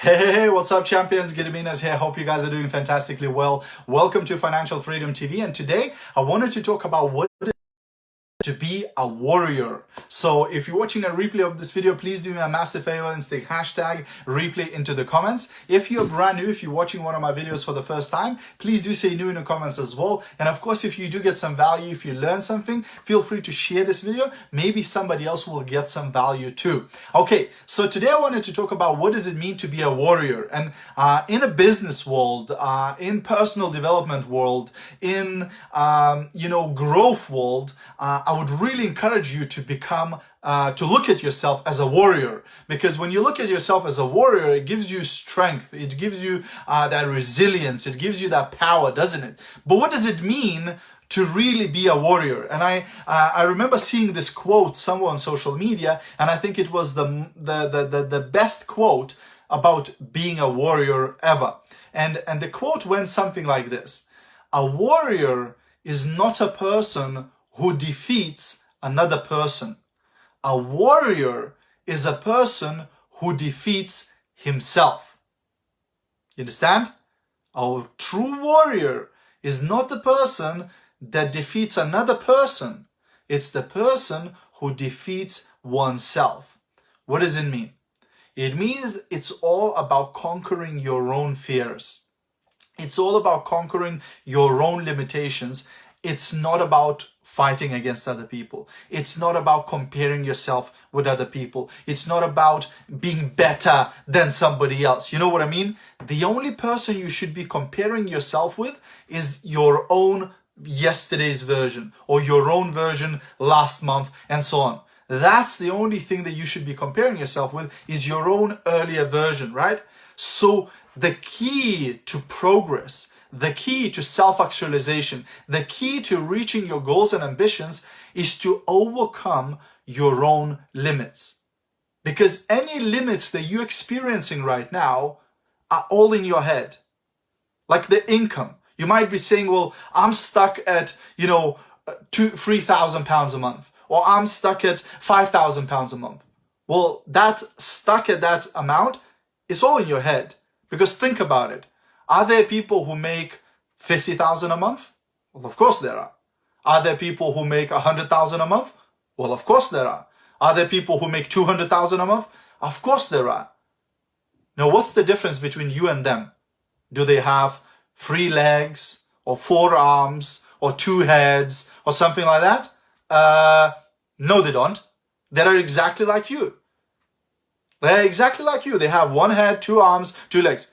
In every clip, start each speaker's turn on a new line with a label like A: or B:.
A: Hey, what's up, champions? Gediminas here. Hope you guys are doing fantastically well. Welcome to Financial Freedom TV. And today I wanted to talk about what it is to be a warrior. So if you're watching a replay of this video, please do me a massive favor and stick hashtag replay into the comments. If you're brand new, if you're watching one of my videos for the first time, please do say new in the comments as well. And of course, if you do get some value, if you learn something, feel free to share this video. Maybe somebody else will get some value too. Okay, so today I wanted to talk about what does it mean to be a warrior. And in a business world, in personal development world, in growth world, I would really encourage you to become, to look at yourself as a warrior. Because when you look at yourself as a warrior, it gives you strength. It gives you that resilience. It gives you that power, doesn't it? But what does it mean to really be a warrior? And I remember seeing this quote somewhere on social media, and I think it was the best quote about being a warrior ever. And the quote went something like this: a warrior is not a person who defeats another person. A warrior is a person who defeats himself. You understand? A true warrior is not the person that defeats another person. It's the person who defeats oneself. What does it mean? It means it's all about conquering your own fears. It's all about conquering your own limitations. It's not about fighting against other people. It's not about comparing yourself with other people. It's not about being better than somebody else. You know what I mean? The only person you should be comparing yourself with is your own yesterday's version or your own version last month and so on. That's the only thing that you should be comparing yourself with, is your own earlier version, right? So the key to progress, the key to self-actualization, the key to reaching your goals and ambitions is to overcome your own limits. Because any limits that you're experiencing right now are all in your head. Like the income. You might be saying, well, I'm stuck at, £3,000 a month, or I'm stuck at £5,000 a month. Well, that stuck at that amount is all in your head. Because think about it. Are there people who make 50,000 a month? Well, of course there are. Are there people who make 100,000 a month? Well, of course there are. Are there people who make 200,000 a month? Of course there are. Now, what's the difference between you and them? Do they have 3 legs or 4 arms or 2 heads or something like that? No, they don't. They are exactly like you. They're exactly like you. They have 1 head, 2 arms, 2 legs.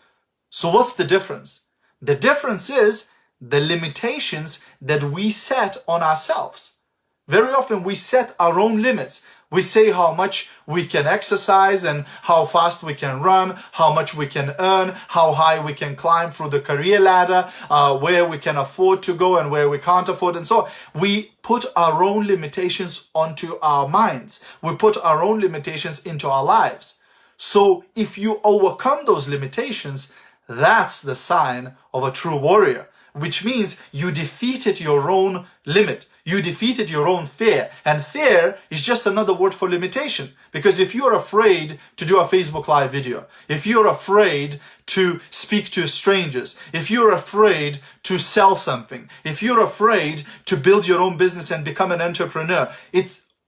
A: So what's the difference? The difference is the limitations that we set on ourselves. Very often we set our own limits. We say how much we can exercise and how fast we can run, how much we can earn, how high we can climb through the career ladder, where we can afford to go and where we can't afford, and so on. We put our own limitations onto our minds. We put our own limitations into our lives. So if you overcome those limitations, that's the sign of a true warrior, which means you defeated your own limit. You defeated your own fear. And fear is just another word for limitation. Because if you're afraid to do a Facebook Live video, if you're afraid to speak to strangers, if you're afraid to sell something, if you're afraid to build your own business and become an entrepreneur,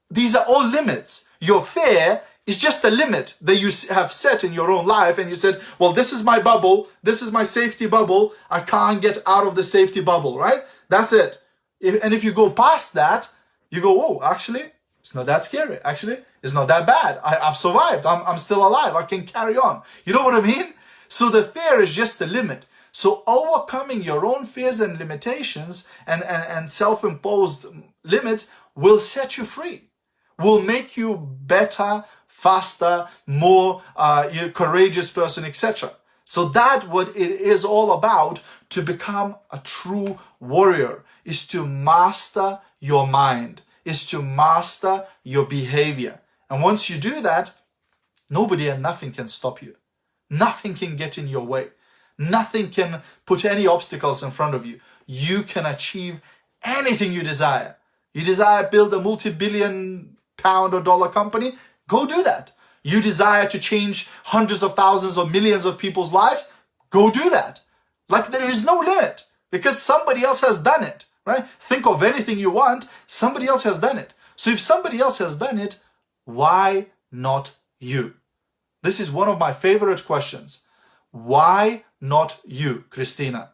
A: these are all limits. Your fear is just a limit that you have set in your own life, and you said, well, this is my bubble, this is my safety bubble, I can't get out of the safety bubble, right? That's it. And if you go past that, you go, oh, actually, it's not that scary. Actually, it's not that bad. I've survived. I'm still alive. I can carry on. You know what I mean? So the fear is just the limit. So overcoming your own fears and limitations and self-imposed limits will set you free, will make you better, faster, more courageous person, etc. So that's what it is all about. To become a true warrior is to master your mind, is to master your behavior. And once you do that, nobody and nothing can stop you. Nothing can get in your way. Nothing can put any obstacles in front of you. You can achieve anything you desire. You desire to build a multi-billion pound or dollar company? Go do that. You desire to change hundreds of thousands or millions of people's lives? Go do that. Like there is no limit because somebody else has done it, right? Think of anything you want, somebody else has done it. So if somebody else has done it, why not you? This is one of my favorite questions. Why not you, Christina?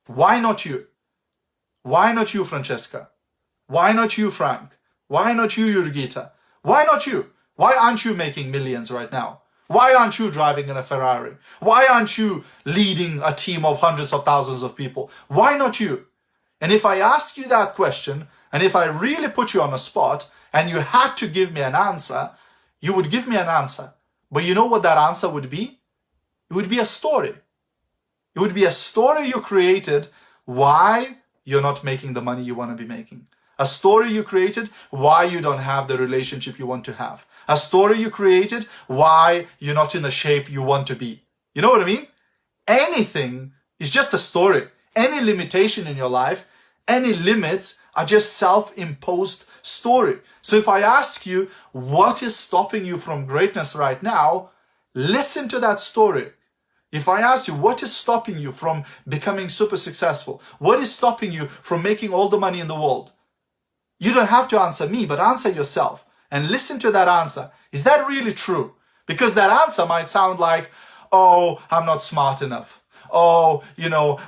A: Why not you? Why not you, Francesca? Why not you, Frank? Why not you, Jurgita? Why not you? Why aren't you making millions right now? Why aren't you driving in a Ferrari? Why aren't you leading a team of hundreds of thousands of people? Why not you? And if I asked you that question, and if I really put you on a spot, and you had to give me an answer, you would give me an answer. But you know what that answer would be? It would be a story. It would be a story you created why you're not making the money you want to be making. A story you created why you don't have the relationship you want to have. A story you created why you're not in the shape you want to be. You know what I mean? Anything is just a story. Any limitation in your life, any limits are just self-imposed story. So if I ask you, what is stopping you from greatness right now? Listen to that story. If I ask you, what is stopping you from becoming super successful? What is stopping you from making all the money in the world? You don't have to answer me, but answer yourself and listen to that answer. Is that really true? Because that answer might sound like, oh, I'm not smart enough. Oh,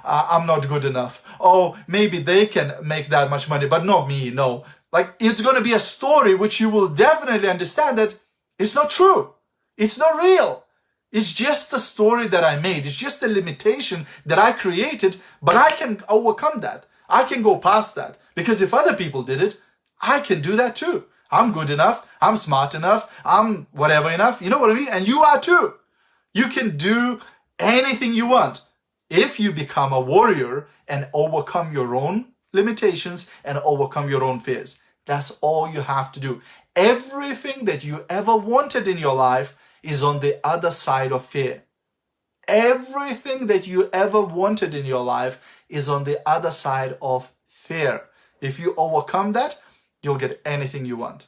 A: I'm not good enough. Oh, maybe they can make that much money, but not me, no. Like, it's going to be a story which you will definitely understand that it's not true. It's not real. It's just the story that I made. It's just the limitation that I created, but I can overcome that. I can go past that. Because if other people did it, I can do that too. I'm good enough. I'm smart enough. I'm whatever enough. You know what I mean? And you are too. You can do anything you want if you become a warrior and overcome your own limitations and overcome your own fears. That's all you have to do. Everything that you ever wanted in your life is on the other side of fear. Everything that you ever wanted in your life is on the other side of fear. If you overcome that, you'll get anything you want.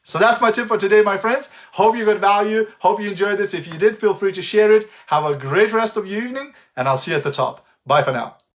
A: So that's my tip for today, my friends. Hope you got value. Hope you enjoyed this. If you did, feel free to share it. Have a great rest of your evening, and I'll see you at the top. Bye for now.